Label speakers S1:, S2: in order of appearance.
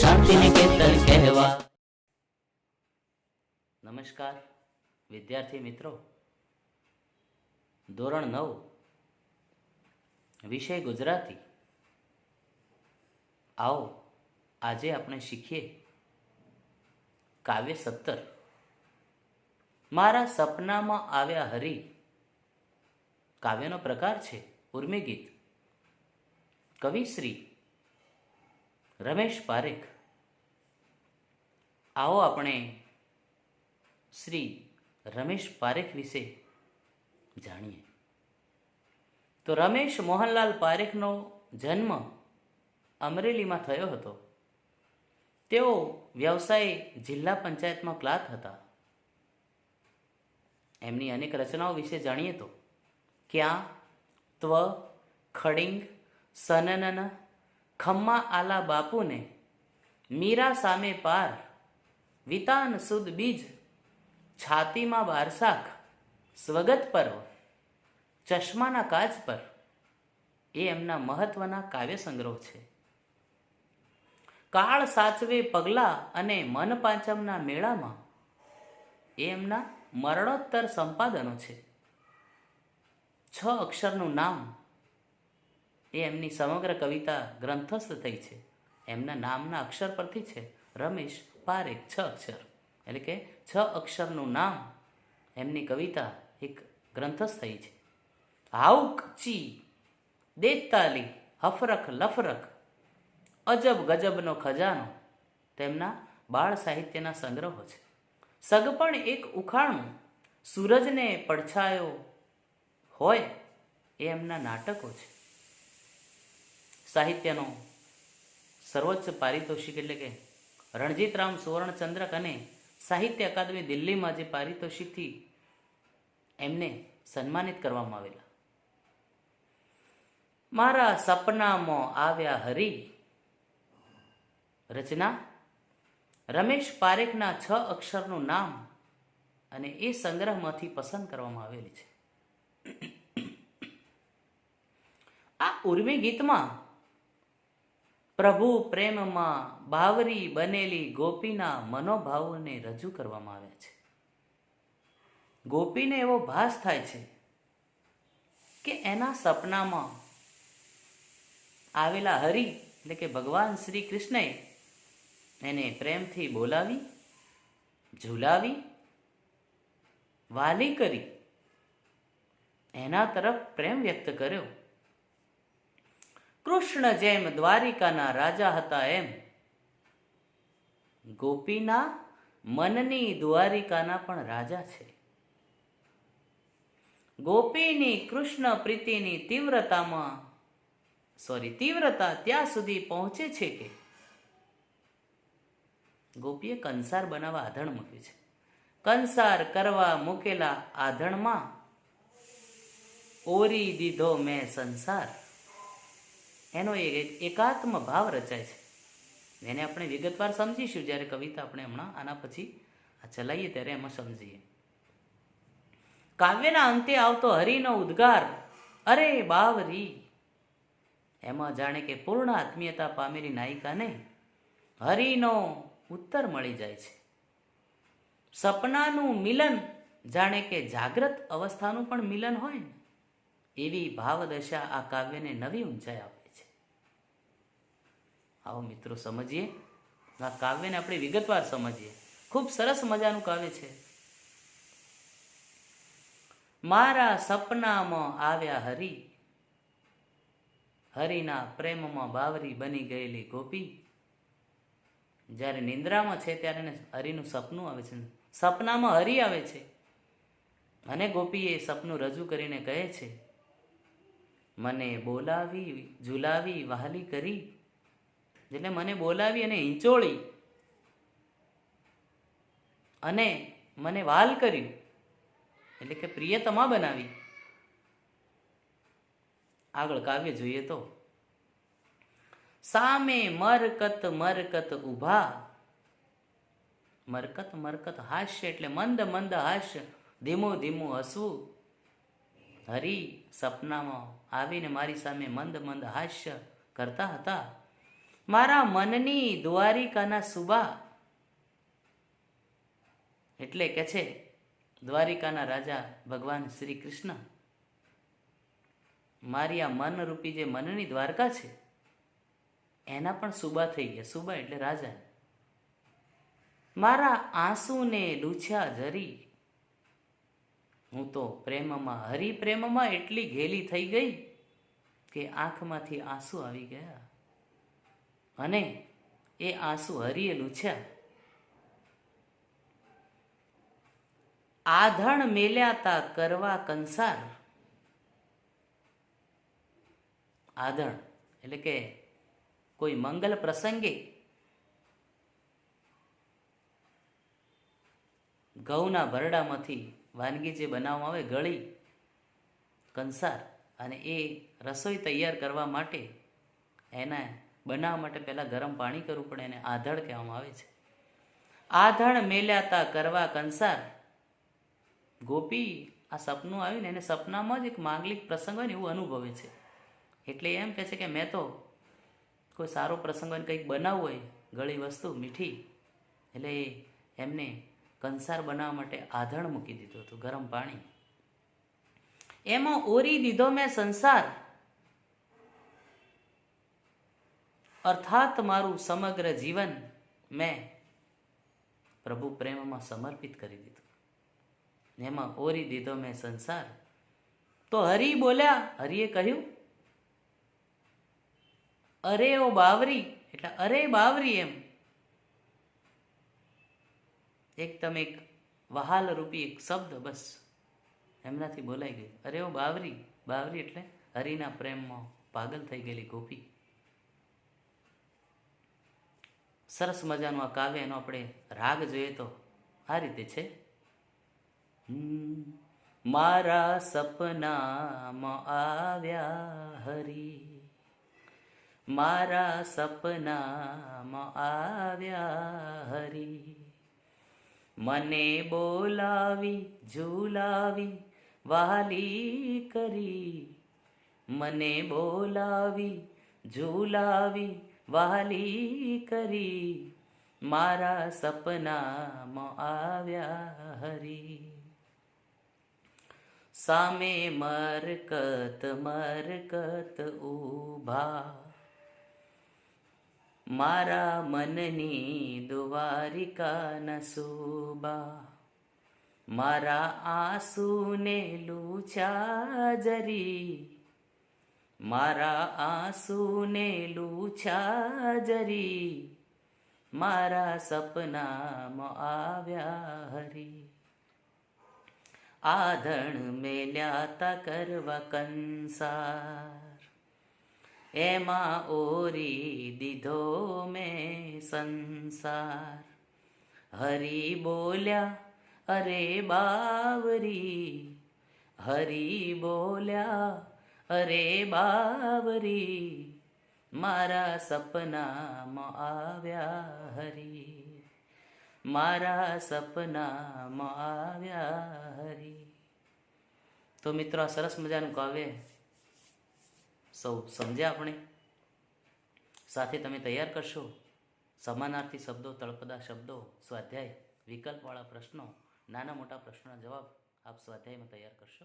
S1: શાંતિનિકેતન કહેવા. નમસ્કાર વિદ્યાર્થી મિત્રો, ધોરણ 9 વિષય ગુજરાતી. આવો આજે આપણે શીખીએ કાવ્ય 17 મારા સપનામાં આવ્યા હરી. કાવ્યનો પ્રકાર છે ઉર્મી ગીત. કવિ શ્રી રમેશ પારેખ. આવો આપણે શ્રી રમેશ પારેખ વિશે જાણીએ. તો રમેશ મોહનલાલ પારેખનો જન્મ અમરેલીમાં થયો હતો. તેઓ વ્યવસાય જિલ્લા પંચાયતમાં ક્લાર્ક હતા. એમની અનેક રચનાઓ વિશે જાણીએ તો ક્યાં, ત્વ, ખડિંગ, સનનન, ખમ્મા આલા બાપુને, મીરા સામે પાર, વિતાન સુદ બીજ, છાતીમાં બારસાખ, સ્વગત પર્વ, ચશ્માના કાચ પર એ એમના મહત્વના કાવ્ય સંગ્રહ છે. કાળ સાચવે પગલા અને મન પાંચમના મેળામાં એ એમના મરણોત્તર સંપાદનો છે. 6 અક્ષરનું નામ એ એમની સમગ્ર કવિતા ગ્રંથસ્થ થઈ છે. એમના નામના અક્ષર પરથી છે રમેશ પારેખ. 6 અક્ષર એટલે કે 6 અક્ષરનું નામ એમની કવિતા એક ગ્રંથસ્થ થઈ છે. હાઉક ચી, દેતાલી, હફરખ લફરખ, અજબ ગજબનો ખજાનો તેમના બાળ સાહિત્યના સંગ્રહો છે. સગપણ એક ઉખાણું, સૂરજને પડછાયો હોય એ એમના નાટકો છે. સાહિત્યનો સર્વોચ્ચ પારિતોષિક એટલે કે રણજીતરામ સુવર્ણચંદ્રક અને સાહિત્ય અકાદમી દિલ્હીમાં જે પારિતોષિકથી એમને સન્માનિત કરવામાં આવેલા. મારા સપનામાં આવ્યા હરી રચના રમેશ પારેખના 6 અક્ષરનું નામ અને એ સંગ્રહમાંથી પસંદ કરવામાં આવેલી છે. આ ઉર્મી ગીતમાં પ્રભુ પ્રેમમાં બાવરી બનેલી ગોપીના મનોભાવોને રજૂ કરવામાં આવ્યા છે. ગોપીને એવો ભાસ થાય છે કે એના સપનામાં આવેલા હરિ એટલે કે ભગવાન શ્રી કૃષ્ણએ એને પ્રેમથી બોલાવી, ઝુલાવી, વાલી કરી એના તરફ પ્રેમ વ્યક્ત કર્યો. કૃષ્ણ જેમ દ્વારિકાના રાજા હતા એમ ગોપીના મનની દ્વારિકાના પણ રાજા છે. ગોપીની કૃષ્ણ પ્રીતિની તીવ્રતા ત્યાં સુધી પહોંચે છે કે ગોપીએ કંસાર બનાવવા આધણ મૂક્યું છે. કંસાર કરવા મૂકેલા આધણમાં ઓરી દીધો મેં સંસાર. એનો એકાત્મ ભાવ રચાય છે. એને આપણે વિગતવાર સમજીશું જ્યારે કવિતા આપણે હમણાં આના પછી આ ચલાવીએ ત્યારે એમાં સમજીએ. કાવ્યના અંતે આવતો હરિનો ઉદ્ગાર અરે બાવરી, એમાં જાણે કે પૂર્ણ આત્મીયતા પામેલી નાયિકાને હરિનો ઉત્તર મળી જાય છે. સપનાનું મિલન જાણે કે જાગ્રત અવસ્થાનું પણ મિલન હોય ને એવી ભાવદશા આ કાવ્યને નવી ઊંચાઈ આપે છે. આવો મિત્રો સમજીએ આ કાવ્યને આપણે વિગતવાર સમજીએ. ખૂબ સરસ મજાનું કાવ્ય છે. મારા સપનામાં આવ્યા હરી, હરિના પ્રેમમાં બાવરી બની ગયેલી ગોપી. જ્યારે નિંદ્રામાં છે ત્યારે એને હરિનું સપનું આવે છે. સપનામાં હરિ આવે છે અને ગોપીએ સપનું રજૂ કરીને કહે છે મને બોલાવી, ઝુલાવી, વહાલી કરી. એટલે મને બોલાવી અને હિંચોળી અને મને વાલ કર્યું એટલે કે પ્રિયતમા બનાવી. આગળ કાવ્ય જોઈએ તો સામે મરકત મરકત ઉભા. મરકત મરકત હાસ્ય એટલે મંદ મંદ હાસ્ય, ધીમું ધીમું હસવું. હરિ સપનામાં આવીને મારી સામે મંદ મંદ હાસ્ય કરતા હતા. મારા મનની દ્વારિકાના સુબા, એટલે કે છે દ્વારિકાના રાજા ભગવાન શ્રી કૃષ્ણ, મારી આ મનરૂપી જે મનની દ્વારકા છે એના પણ સુબા થઈ ગયા. સુબા એટલે રાજા. મારા આંસુને લૂછ્યા જરી, હું તો પ્રેમમાં, હરિપ્રેમમાં એટલી ઘેલી થઈ ગઈ કે આંખમાંથી આંસુ આવી ગયા અને એ આંસુ હરિએ લૂછ્યા. આધણ મેલ્યા તા કરવા કંસાર, આધણ એટલે કે કોઈ મંગલ પ્રસંગે ઘઉંના ભરડામાંથી વાનગી જે બનાવવામાં આવે, ગળી, કંસાર, અને એ રસોઈ તૈયાર કરવા માટે, એના બનાવવા માટે પહેલાં ગરમ પાણી કરવું પડે, એને આધણ કહેવામાં આવે છે. આધણ મેલ્યાતા કરવા કંસાર. ગોપી આ સપનું આવ્યું ને એને સપનામાં જ એક માંગલિક પ્રસંગ હોય ને એવું અનુભવે છે. એટલે એમ કહે છે કે મેં તો કોઈ સારો પ્રસંગ હોય કંઈક બનાવવું હોય, ગળી વસ્તુ મીઠી, એટલે એમને કંસાર બનાવવા માટે આધણ મૂકી દીધું હતું, ગરમ પાણી. એમાં ઓરી દીધો મેં સંસાર, અર્થાત મારું સમગ્ર જીવન મેં પ્રભુ પ્રેમમાં સમર્પિત કરી દીધું. એમાં ઓરી દીધો મેં સંસાર. તો હરિ બોલ્યા, હરિએ કહ્યું, અરે ઓ બાવરી, એટલે અરે બાવરી, એમ એકદમ એક વહાલ રૂપી એક શબ્દ બસ એમનાથી બોલાઈ ગયું. અરે ઓ બાવરી, બાવરી એટલે હરિના પ્રેમમાં પાગલ થઈ ગયેલી ગોપી. સરસ મજાનું આ કાવ્ય, એનો આપણે રાગ જોઈએ તો આ રીતે છે. મારા સપનામાં આવ્યા હરી, મારા સપનામાં આવ્યા હરી, મને બોલાવી ઝુલાવી વાલી કરી, મને બોલાવી ઝુલાવી વાલી કરી, મારા સપનામાં આવ્યા હરી. સામે મરકત મરકત ઊભા, મારા મનની દ્વારિકાના સુબા, મારા આંસુને લૂછા જરી, મારા આંસુને લૂછા જરી, મારા સપનામાં આવ્યા હરી. આધણ મેલ્યા તા કરવા કંસાર, એમાં ઓરી દીધો મેં સંસાર. હરિ બોલ્યા અરે બાવરી, હરિ બોલ્યા અરે બાવરી, મારા સપનામાં આવ્યા હરી, મારા સપનામાં આવ્યા હરી. તો મિત્રો, આ સરસ મજાનું કાવ્ય સૌ સમજ્યા આપણે. સાથે તમે તૈયાર કરશો સમાનાર્થી શબ્દો, તળપદા શબ્દો, સ્વાધ્યાય, વિકલ્પવાળા પ્રશ્નો, નાના મોટા પ્રશ્નોના જવાબ આપ સ્વાધ્યાયમાં તૈયાર કરશો.